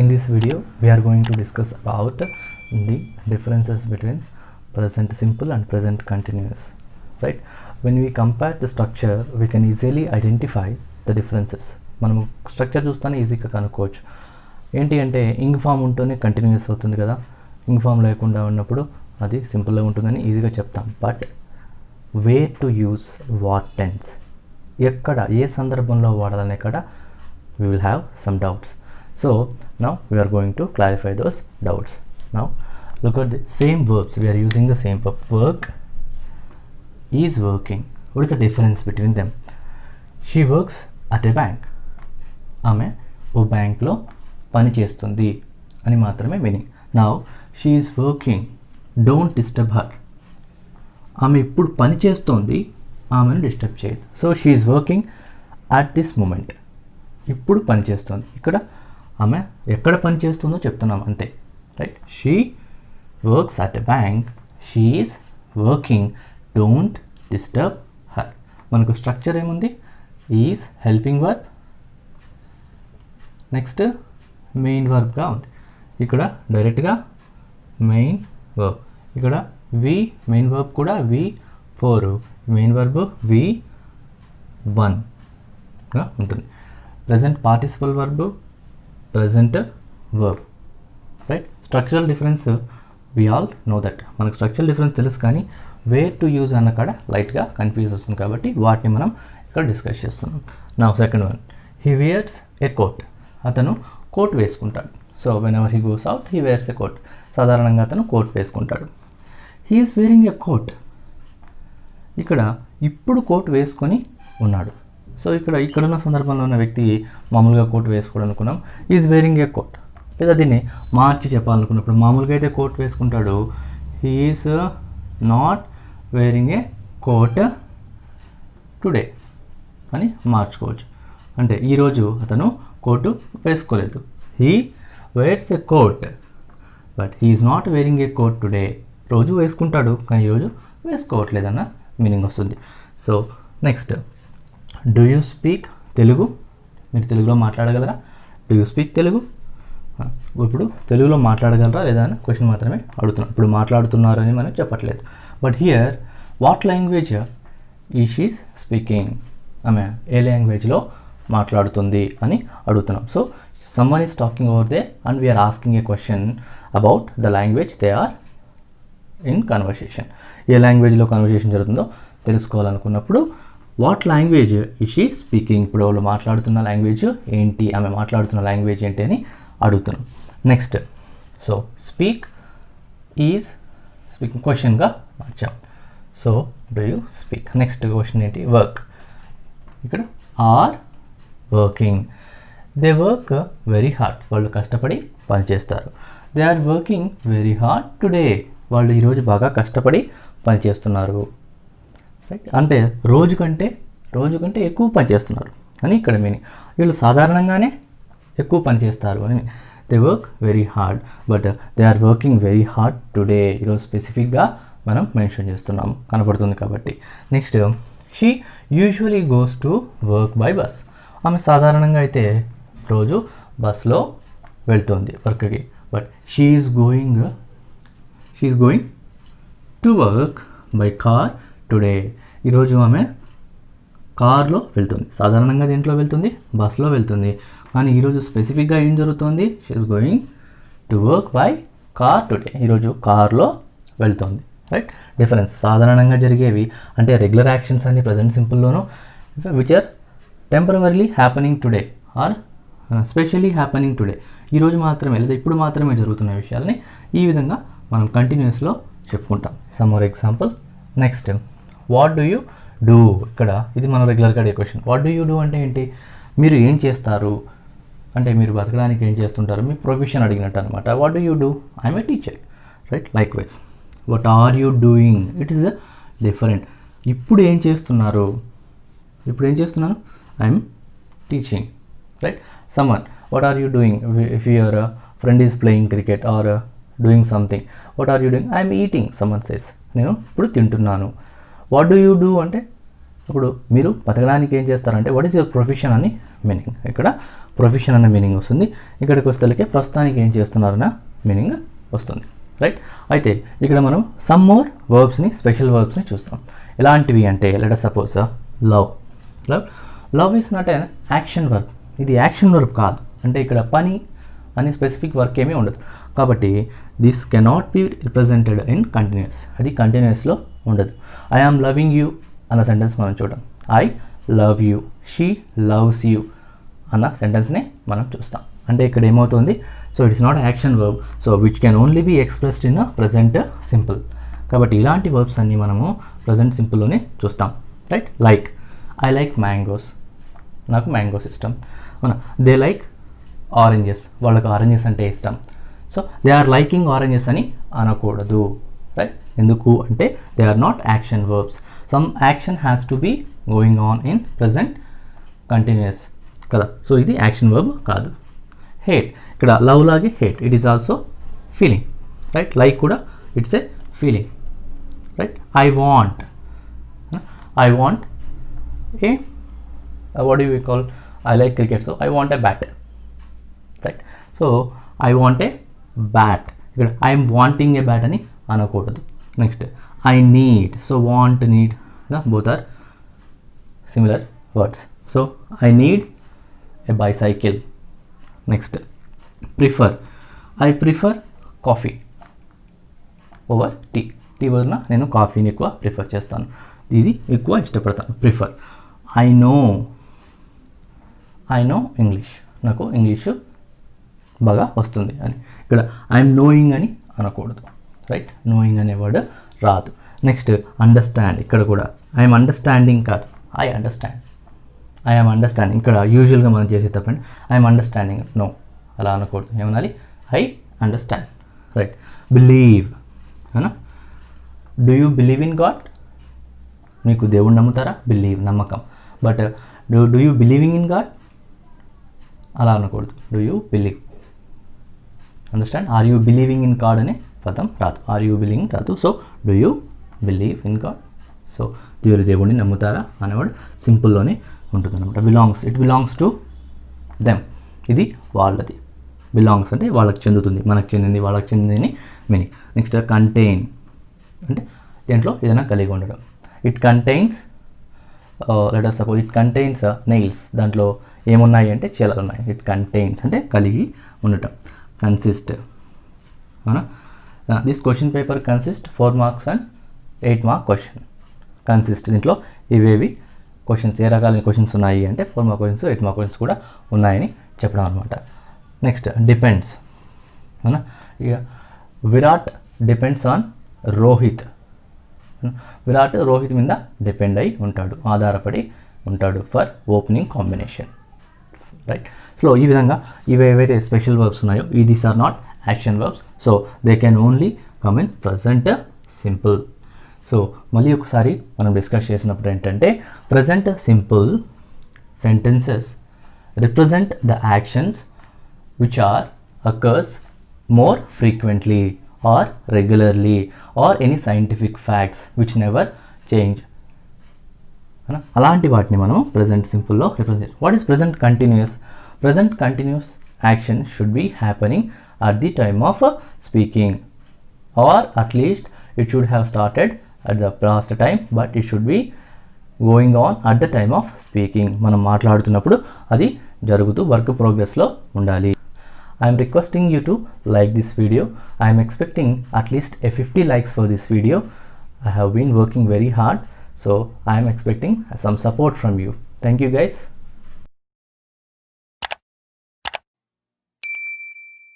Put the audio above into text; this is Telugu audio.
In this video, we are going to discuss about the differences between present simple and present continuous. Right? When we compare the structure, we can easily identify the differences. మనము స్ట్రక్చర్ చూస్తానే ఈజీగా కనుక్కోవచ్చు. ఏంటి అంటే ఇంగ్ ఫామ్ ఉంటూనే కంటిన్యూస్ అవుతుంది కదా, ఇంగ్ ఫామ్ లేకుండా ఉన్నప్పుడు అది సింపుల్గా ఉంటుందని ఈజీగా చెప్తాం. But way to use what tense, ఎక్కడ ఏ సందర్భంలో వాడాలనే కాడ we will have some doubts. So now we are going to clarify those doubts. Now look at the same verbs, we are using the same verb. Work is working. What is the difference between them? She works at a bank. ఆమె ఓ బ్యాంక్లో పని చేస్తుంది అని మాత్రమే meaning. Now she is working, don't disturb her. ఆమె ఇప్పుడు పని చేస్తోంది, ఆమెను డిస్టర్బ్ చేయదు. So she is working at this moment, ఇప్పుడు పని చేస్తుంది. ఇక్కడ ఆమె ఎక్కడ పని చేస్తుందో చెప్తున్నాం అంతే. Right? She works at a bank, she is working, don't disturb her. మనకు స్ట్రక్చర్ ఏముంది? Is helping verb, next main వర్బ్గా ఉంది. ఇక్కడ డైరెక్ట్గా మెయిన్ వర్బ్, ఇక్కడ వి మెయిన్ వర్బ్ కూడా V4, మెయిన్ వర్బ్ V1గా ఉంటుంది. Present participle verb, present verb. Right? Structural difference we all know that. మనకు స్ట్రక్చరల్ డిఫరెన్స్ తెలుసు, కానీ వేర్ టు యూజ్ అన్న కాడ లైట్గా కన్ఫ్యూజ్ వస్తుంది, కాబట్టి వాటిని మనం ఇక్కడ డిస్కస్ చేస్తున్నాం. నా second one, he wears a coat. అతను కోట్ వేసుకుంటాడు. So whenever he goes out he wears a coat. సాధారణంగా అతను కోట్ వేసుకుంటాడు. He is wearing a coat. ఇక్కడ ఇప్పుడు కోట్ వేసుకొని ఉన్నాడు. సో ఇక్కడున్న సందర్భంలో ఉన్న వ్యక్తి మామూలుగా కోట్ వేసుకోవడం అనుకున్నాం, ఈజ్ వేరింగ్ ఏ కోట్. లేదా దీన్ని మార్చి చెప్పాలనుకున్నప్పుడు మామూలుగా అయితే కోట్ వేసుకుంటాడు, he is not wearing a coat today అని మార్చుకోవచ్చు. అంటే ఈరోజు అతను కోటు వేసుకోలేదు. He wears a coat but he is not wearing a coat today. రోజు వేసుకుంటాడు కానీ ఈరోజు వేసుకోవట్లేదన్న మీనింగ్ వస్తుంది. So next, do you speak Telugu? మీరు తెలుగులో మాట్లాడగలరా? Do you speak Telugu? ఇప్పుడు తెలుగులో మాట్లాడగలరా లేదా అని క్వశ్చన్ మాత్రమే అడుగుతున్నాం. ఇప్పుడు మాట్లాడుతున్నారని మనం చెప్పట్లేదు. But here what language is speaking? ఆమె ఏ లాంగ్వేజ్లో మాట్లాడుతుంది అని అడుగుతున్నాం. So someone is talking over there and we are asking a question about the language they are in conversation. ఏ లాంగ్వేజ్లో కన్వర్సేషన్ జరుగుతుందో తెలుసుకోవాలనుకున్నప్పుడు what language is she speaking, ఇప్పుడు వాళ్ళు మాట్లాడుతున్న లాంగ్వేజ్ ఏంటి, ఆమె మాట్లాడుతున్న లాంగ్వేజ్ ఏంటి అని అడుగుతున్నాం. Next, so speak is speaking క్వశ్చన్గా మార్చాం. So do you speak. Next question ఏంటి? వర్క్. ఇక్కడ are working. They work very hard. వాళ్ళు కష్టపడి పనిచేస్తారు. They are working very hard today. వాళ్ళు ఈరోజు బాగా కష్టపడి పనిచేస్తున్నారు. రైట్? అంటే రోజు కంటే ఎక్కువ పని చేస్తున్నారు అని ఇక్కడ మీనింగ్. వీళ్ళు సాధారణంగానే ఎక్కువ పని చేస్తారు అని. They work very hard but they are working very hard today. ఈరోజు స్పెసిఫిక్గా మనం మెన్షన్ చేస్తున్నాం, కనపడుతుంది కాబట్టి. Next, she usually goes to work by bus. ఆమె సాధారణంగా అయితే రోజు బస్లో వెళ్తుంది వర్క్కి. But she is going to work by car today. ఈరోజు ఆమె కార్లో వెళ్తుంది. సాధారణంగా దేంట్లో వెళ్తుంది? బస్లో వెళ్తుంది. కానీ ఈరోజు స్పెసిఫిక్గా ఏం జరుగుతుంది? She is going to work by car today. ఈరోజు కార్లో వెళ్తుంది. రైట్? డిఫరెన్స్ సాధారణంగా జరిగేవి అంటే రెగ్యులర్ యాక్షన్స్ అన్ని ప్రజెంట్ సింపుల్లోనూ, which are temporarily happening today or specially happening today. ఈరోజు మాత్రమే లేదా ఇప్పుడు మాత్రమే జరుగుతున్న విషయాలని ఈ విధంగా మనం కంటిన్యూస్లో చెప్పుకుంటాం. Some more example. Next, what do you do. ఇక్కడ ఇది మనం రెగ్యులర్గా అడిగే question. What do you do అంటే ఏంటి? మీరు ఏం చేస్తారు అంటే మీరు బతకడానికి ఏం చేస్తుంటారు, మీ ప్రొఫెషన్ అడిగినట్టు అనమాట. What do you do? I'm a teacher. Right? Likewise what are you doing, it is different. ఇప్పుడు ఏం చేస్తున్నారు? I'm teaching. Right? Someone, what are you doing? If your friend is playing cricket or doing something, what are you doing? I'm eating. Someone says, నేను ఇప్పుడు తింటున్నాను. వాట్ డూ యూ డూ అంటే అప్పుడు మీరు బతకడానికి ఏం చేస్తారంటే వాట్ ఈస్ యువర్ ప్రొఫెషన్ అని మీనింగ్. ఇక్కడ ప్రొఫెషన్ అనే మీనింగ్ వస్తుంది. ఇక్కడికి వస్తే ప్రస్తుతానికి ఏం చేస్తున్నారన్న మీనింగ్ వస్తుంది, రైట్. అయితే ఇక్కడ మనం సమ్ మోర్ వర్బ్స్ని, స్పెషల్ వర్బ్స్ని చూస్తాం. ఎలాంటివి అంటే let us suppose love. Love is not an action verb. ఇది యాక్షన్ వర్బ్ కాదు. అంటే ఇక్కడ పని అని స్పెసిఫిక్ వర్క్ ఏమీ ఉండదు. కాబట్టి this cannot be represented in continuous. అది కంటిన్యూస్లో ఉండదు. ఐ ఆమ్ లవింగ్ యూ అన్న సెంటెన్స్ మనం చూద్దాం. I love you, she loves you అన్న సెంటెన్స్ని మనం చూస్తాం. అంటే ఇక్కడ ఏమవుతుంది, so it's not action verb, so which can only be expressed in present simple. కాబట్టి ఇలాంటి వర్బ్స్ అన్నీ మనము ప్రజెంట్ సింపుల్లోనే చూస్తాం, right. Like I like mangoes, నాకు మ్యాంగోస్ ఇష్టం. అవునా. దే లైక్ ఆరెంజెస్, వాళ్ళకి ఆరెంజెస్ అంటే ఇష్టం. So they are liking oranges అని అనకూడదు, రైట్. ఎందుకు అంటే they are not action verbs. Some action has to be going on in present continuous కదా. సో ఇది యాక్షన్ వర్బ్ కాదు. హేట్, ఇక్కడ లవ్ లాగే hate, it is also feeling, right. Like కూడా it's a feeling, right. I want a what do we call, I like cricket, so I want a bat, right. So I want a bat, ఇక్కడ I am wanting a bat అని అనకూడదు. Next I need, so want, need, both are similar words. So I need a bicycle. Next prefer, I prefer coffee over tea. Tea వలన నేను కాఫీని ఎక్కువ ప్రిఫర్ చేస్తాను, ఇది ఎక్కువ ఇష్టపడతాను, ప్రిఫర్. ఐ నో ఇంగ్లీష్, నాకు ఇంగ్లీషు బాగా వస్తుంది అని. ఇక్కడ ఐఎమ్ నోయింగ్ అని అనకూడదు, రైట్. నోయింగ్ అనే వర్డ్ రాదు. నెక్స్ట్ అండర్స్టాండ్, ఇక్కడ కూడా ఐఎమ్ అండర్స్టాండింగ్ కాదు, ఐ అండర్స్టాండ్. ఐఎమ్ అండర్స్టాండింగ్ ఇక్కడ యూజువల్గా మనం చేసే తప్పండి. ఐఎమ్ అండర్స్టాండింగ్, నో అలా అనకూడదు. ఏమనాలి, ఐ అండర్స్టాండ్, రైట్. బిలీవ్ అనా, do you believe in God, మీకు దేవుడు నమ్ముతారా, బిలీవ్ నమ్మకం. But do you believing in God అలా అనకూడదు, do you believe. Understand. Are you believing in God అనే పదం రాదు, ఆర్ యూ బిలీవింగ్ రాదు. So do you believe in God, so దేవుడిని నమ్ముతారా అనేవాడు సింపుల్లోనే ఉంటుంది అనమాట. Belongs, it belongs to them, ఇది వాళ్ళది. బిలాంగ్స్ అంటే వాళ్ళకి చెందుతుంది, మనకు చెందింది, వాళ్ళకి చెందింది మీనింగ్. నెక్స్ట్ కంటైన్ అంటే దీంట్లో ఏదైనా కలిగి ఉండడం. It contains, let us suppose it contains nails, దాంట్లో ఏమున్నాయి అంటే చీలలు ఉన్నాయి. ఇట్ కంటైన్స్ అంటే కలిగి ఉండటం. కన్సిస్ట్, అవునా. This question paper consist 4 marks and 8 mark question. Consist, దీంట్లో ఇవేవి క్వశ్చన్స్, ఏ రకాల క్వశ్చన్స్ ఉన్నాయి అంటే 4 mark క్వశ్చన్స్, 8 mark క్వశ్చన్స్ కూడా ఉన్నాయని చెప్పడం అనమాట. నెక్స్ట్ డిపెండ్స్, అవునా. ఇక విరాట్ డిపెండ్స్ ఆన్ రోహిత్, విరాట్ రోహిత్ మీద డిపెండ్ అయి ఉంటాడు, ఆధారపడి ఉంటాడు for opening combination, right. So ఈ విధంగా ఇవి ఏవైతే స్పెషల్ వర్బ్స్ ఉన్నాయో these are not action verbs, so they can only come in present simple. So మళ్ళీ ఒకసారి మనం డిస్కస్ చేసినప్పుడు ఏంటంటే present simple sentences represent the actions which are occurs more frequently or regularly or any scientific facts which never change. అలాంటి వాటిని మనం present simple లో represent. What is present continuous? Present continuous action should be happening at the time of speaking, or at least it should have started at the past time, but it should be going on at the time of speaking. మనం మాట్లాడుతున్నప్పుడు అది జరుగుతూ వర్క్ ప్రోగ్రెస్లో ఉండాలి. I am requesting you to like this video. I am expecting at least a 50 likes for this video. I have been working very hard, so I am expecting some support from you. Thank you guys.